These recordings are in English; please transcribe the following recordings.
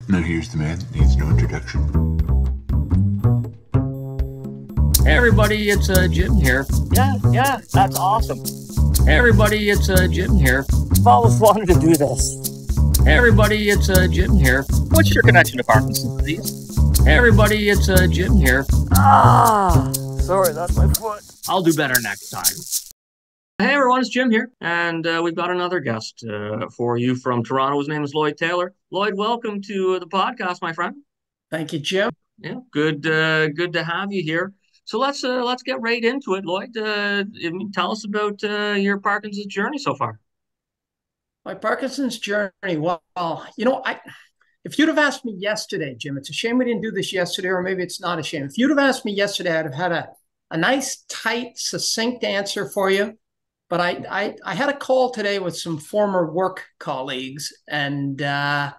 Now here's the man that needs no introduction. Hey everybody, it's Jim here. Yeah, that's awesome. Hey everybody, it's Jim here. I've always wanted to do this. Hey everybody, it's Jim here. What's your connection to Parkinson's disease? Hey everybody, it's Jim here. Sorry, that's my foot. I'll do better next time. Hey everyone, it's Jim here, and we've got another guest for you from Toronto. His name is Lloyd Taylor. Lloyd, welcome to the podcast, my friend. Thank you, Jim. Yeah, good to have you here. So let's get right into it, Lloyd. Tell us about your Parkinson's journey so far. My Parkinson's journey. Well, if you'd have asked me yesterday, Jim, it's a shame we didn't do this yesterday, or maybe it's not a shame. If you'd have asked me yesterday, I'd have had a nice, tight, succinct answer for you. But I had a call today with some former work colleagues, and it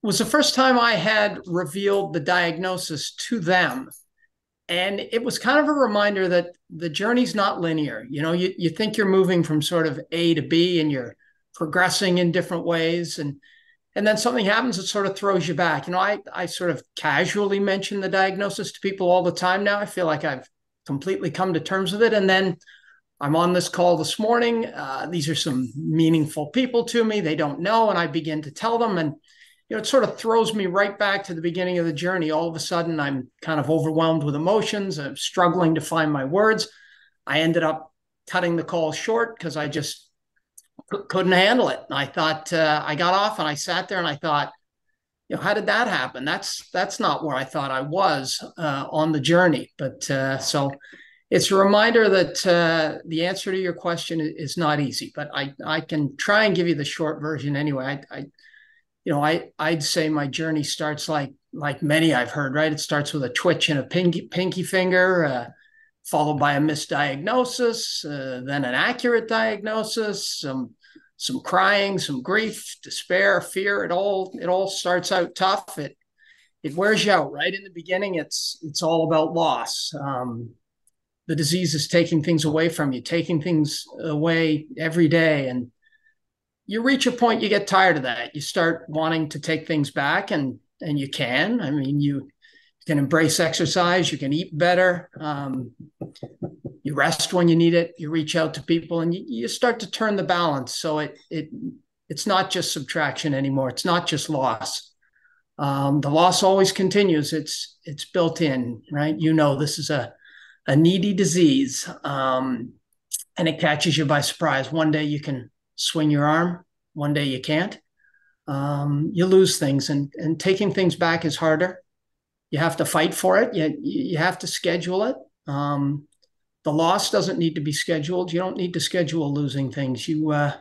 was the first time I had revealed the diagnosis to them. And it was kind of a reminder that the journey's not linear. You know, you think you're moving from sort of A to B and you're progressing in different ways. And then something happens that sort of throws you back. You know, I sort of casually mention the diagnosis to people all the time now. I feel like I've completely come to terms with it. And then I'm on this call this morning. These are some meaningful people to me. They don't know. And I begin to tell them. And, you know, it sort of throws me right back to the beginning of the journey. All of a sudden, I'm kind of overwhelmed with emotions. I'm struggling to find my words. I ended up cutting the call short because I just couldn't handle it. And I thought, I got off and I sat there and I thought, you know, how did that happen? That's not where I thought I was on the journey. But so it's a reminder that the answer to your question is not easy, but I can try and give you the short version anyway. I'd say my journey starts like many I've heard, right? It starts with a twitch in a pinky finger, followed by a misdiagnosis, then an accurate diagnosis, some crying, some grief, despair, fear. It all starts out tough. It wears you out, right? In the beginning, it's all about loss. The disease is taking things away from you, taking things away every day. And you reach a point, you get tired of that. You start wanting to take things back, and you can. I mean, you can embrace exercise, you can eat better, you rest when you need it, you reach out to people, and you start to turn the balance. So it's not just subtraction anymore. It's not just loss. The loss always continues. It's built in, right? You know, this is a needy disease, and it catches you by surprise. One day you can swing your arm, one day you can't. You lose things, and taking things back is harder. You have to fight for it. You have to schedule it. The loss doesn't need to be scheduled. You don't need to schedule losing things. You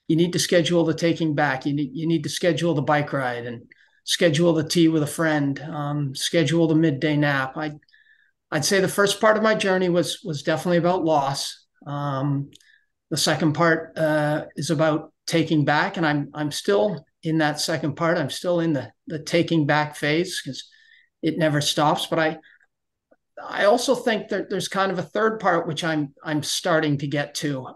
need to schedule the taking back. You need to schedule the bike ride and schedule the tea with a friend, schedule the midday nap. I'd say the first part of my journey was definitely about loss. The second part is about taking back, and I'm still in that second part. I'm still in the taking back phase because it never stops. But I also think that there's kind of a third part which I'm starting to get to.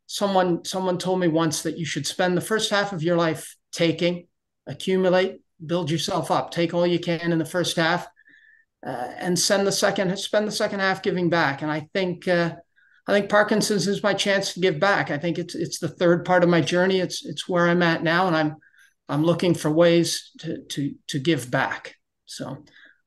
Someone told me once that you should spend the first half of your life taking, accumulate, build yourself up, take all you can in the first half. And spend the second half giving back. And I think Parkinson's is my chance to give back. I think it's the third part of my journey. It's where I'm at now, and I'm looking for ways to give back. So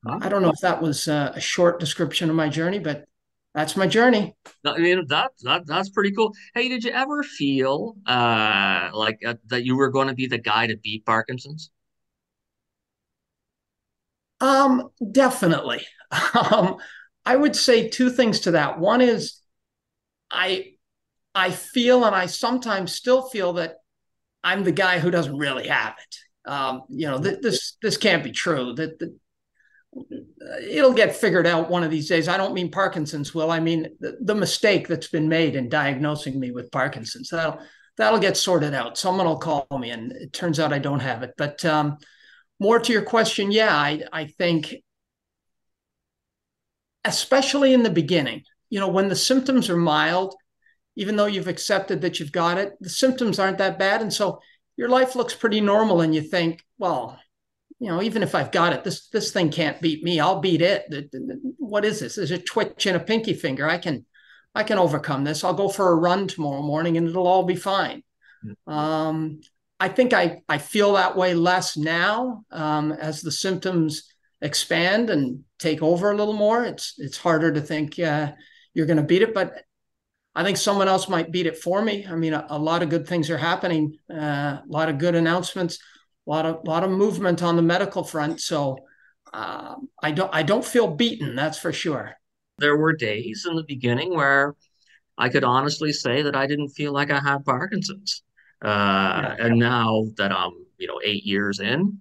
I don't know if that was a short description of my journey, but that's my journey. I mean, that's pretty cool. Hey, did you ever feel that you were going to be the guy to beat Parkinson's? Definitely. I would say two things to that. One is I feel, and I sometimes still feel, that I'm the guy who doesn't really have it. This can't be true. That it'll get figured out one of these days. I don't mean Parkinson's will. I mean the mistake that's been made in diagnosing me with Parkinson's. That'll get sorted out. Someone will call me, and it turns out I don't have it. But more to your question, yeah, I think, especially in the beginning, you know, when the symptoms are mild, even though you've accepted that you've got it, the symptoms aren't that bad. And so your life looks pretty normal, and you think, well, even if I've got it, this thing can't beat me. I'll beat it. What is this? There's a twitch in a pinky finger. I can overcome this. I'll go for a run tomorrow morning and it'll all be fine. I think I feel that way less now as the symptoms expand and take over a little more. It's harder to think you're going to beat it, but I think someone else might beat it for me. I mean, a lot of good things are happening, a lot of good announcements, a lot of movement on the medical front. So I don't feel beaten, that's for sure. There were days in the beginning where I could honestly say that I didn't feel like I had Parkinson's. And now that I'm, 8 years in,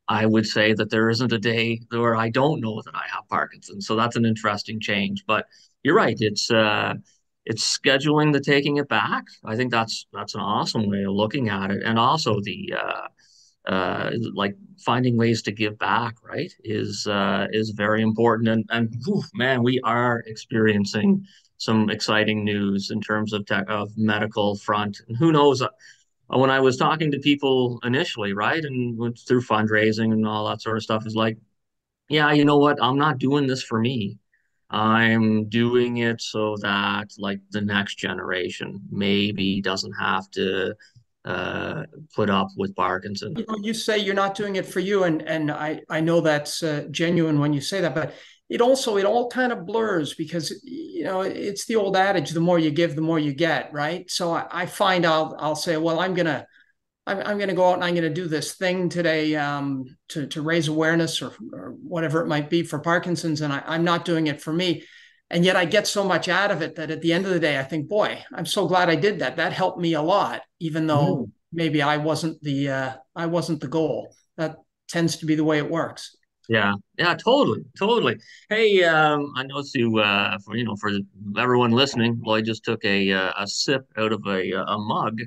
I would say that there isn't a day where I don't know that I have Parkinson's. So that's an interesting change. But you're right. It's scheduling the taking it back. I think that's an awesome way of looking at it. And also the like finding ways to give back, right, is very important. And whew, man, we are experiencing some exciting news in terms of medical front. And who knows? When I was talking to people initially, right, and went through fundraising and all that sort of stuff, is like, yeah, you know what? I'm not doing this for me. I'm doing it so that like the next generation maybe doesn't have to put up with Parkinson. You say you're not doing it for you, and I know that's genuine when you say that, but it all kind of blurs because it's the old adage: the more you give, the more you get, right? So I find I'll say, well, I'm gonna go out and I'm gonna do this thing today to raise awareness or whatever it might be for Parkinson's, and I'm not doing it for me. And yet I get so much out of it that at the end of the day, I think, boy, I'm so glad I did that. That helped me a lot, even though maybe I wasn't the goal. That tends to be the way it works. Yeah, totally. Hey, I know for everyone listening, Lloyd just took a sip out of a mug,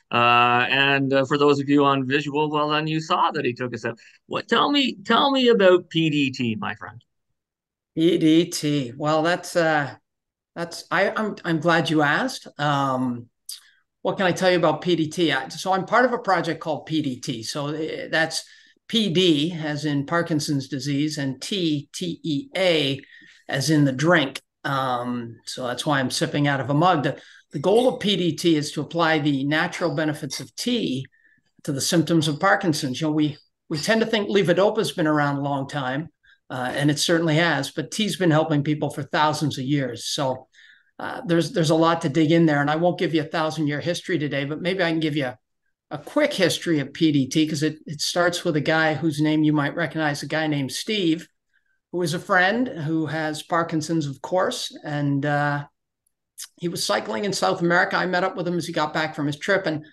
and for those of you on visual, well, then you saw that he took a sip. What? Tell me about PDT, my friend. PDT. Well, I'm glad you asked. What can I tell you about PDT? So I'm part of a project called PDT. So that's PD as in Parkinson's disease and TEA as in the drink. So that's why I'm sipping out of a mug. The goal of PDT is to apply the natural benefits of tea to the symptoms of Parkinson's. We tend to think levodopa has been around a long time, and it certainly has, but tea's been helping people for thousands of years. So there's a lot to dig in there, and I won't give you a 1,000-year history today, but maybe I can give you a quick history of PDT because it starts with a guy whose name you might recognize, a guy named Steve, who is a friend who has Parkinson's, of course, and he was cycling in South America. I met up with him as he got back from his trip, and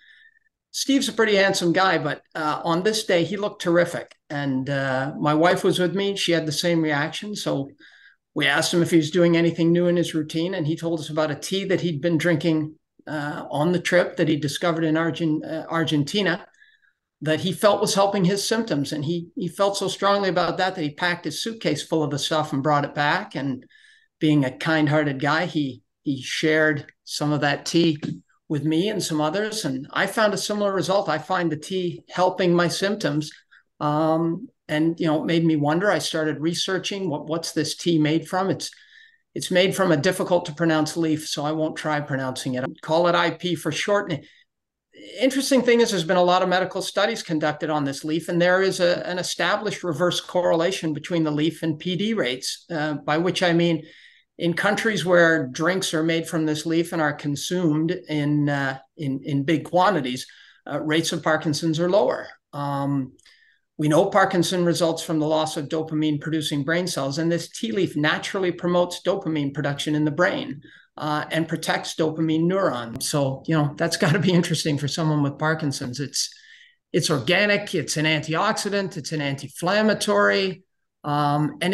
Steve's a pretty handsome guy, but on this day, he looked terrific. And my wife was with me. She had the same reaction. So we asked him if he was doing anything new in his routine, and he told us about a tea that he'd been drinking on the trip that he discovered in Argentina that he felt was helping his symptoms. And he felt so strongly about that he packed his suitcase full of the stuff and brought it back. And being a kind-hearted guy, he shared some of that tea with me and some others. And I found a similar result. I find the tea helping my symptoms. And, it made me wonder. I started researching what's this tea made from. It's made from a difficult to pronounce leaf, so I won't try pronouncing it. Call it IP for short. Interesting thing is there's been a lot of medical studies conducted on this leaf, and there is an established reverse correlation between the leaf and PD rates, by which I mean in countries where drinks are made from this leaf and are consumed in big quantities, rates of Parkinson's are lower. We know Parkinson results from the loss of dopamine-producing brain cells, and this tea leaf naturally promotes dopamine production in the brain and protects dopamine neurons. So, that's got to be interesting for someone with Parkinson's. It's organic, it's an antioxidant, it's an anti-inflammatory, and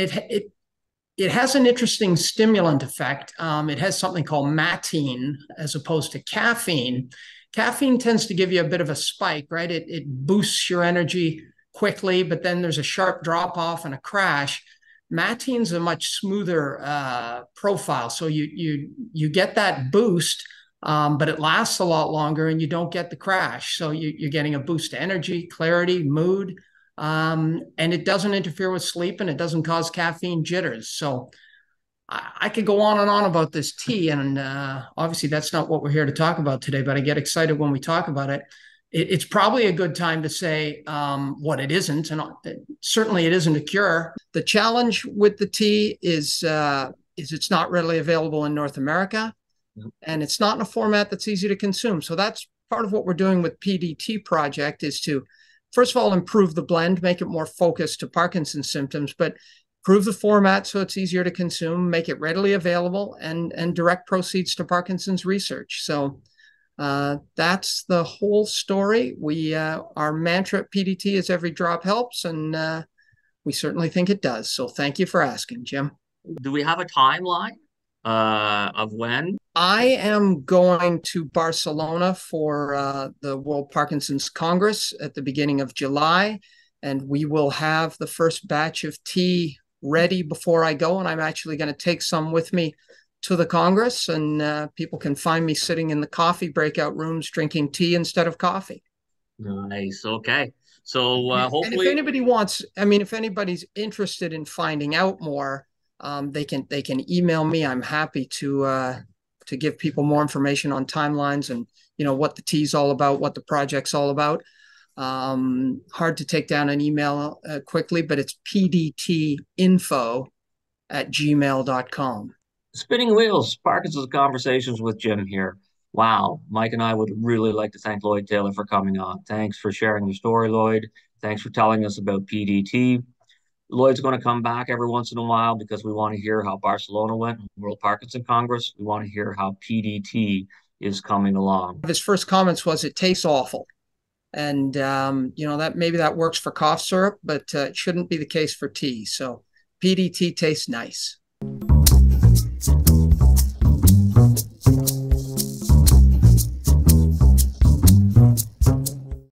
it has an interesting stimulant effect. It has something called matine as opposed to caffeine. Caffeine tends to give you a bit of a spike, right? It boosts your energy quickly, but then there's a sharp drop off and a crash. Matine's a much smoother profile. So you get that boost, but it lasts a lot longer and you don't get the crash. So you're getting a boost to energy, clarity, mood. and it doesn't interfere with sleep and it doesn't cause caffeine jitters. So I could go on and on about this tea, and obviously that's not what we're here to talk about today, but I get excited when we talk about it. It's probably a good time to say what it isn't, and certainly it isn't a cure. The challenge with the tea is it's not readily available in North America, and it's not in a format that's easy to consume. So that's part of what we're doing with PDT project, is to, first of all, improve the blend, make it more focused to Parkinson's symptoms, but improve the format so it's easier to consume, make it readily available, and direct proceeds to Parkinson's research. So that's the whole story. Our mantra at PDT is every drop helps, and we certainly think it does. So thank you for asking, Jim. Do we have a timeline of when? I am going to Barcelona for the World Parkinson's Congress at the beginning of July, and we will have the first batch of tea ready before I go, and I'm actually going to take some with me to the Congress, and people can find me sitting in the coffee breakout rooms drinking tea instead of coffee. Nice. Okay. So hopefully, and if anybody wants, I mean, if anybody's interested in finding out more, they can email me. I'm happy to give people more information on timelines and what the tea's all about, what the project's all about. Hard to take down an email quickly, but it's pdtinfo@gmail.com. Spinning Wheels, Parkinson's Conversations with Jim here. Wow, Mike and I would really like to thank Lloyd Taylor for coming on. Thanks for sharing your story, Lloyd. Thanks for telling us about PDT. Lloyd's going to come back every once in a while because we want to hear how Barcelona went, World Parkinson Congress. We want to hear how PDT is coming along. His first comments was, "It tastes awful." And, that maybe that works for cough syrup, but it shouldn't be the case for tea. So PDT tastes nice.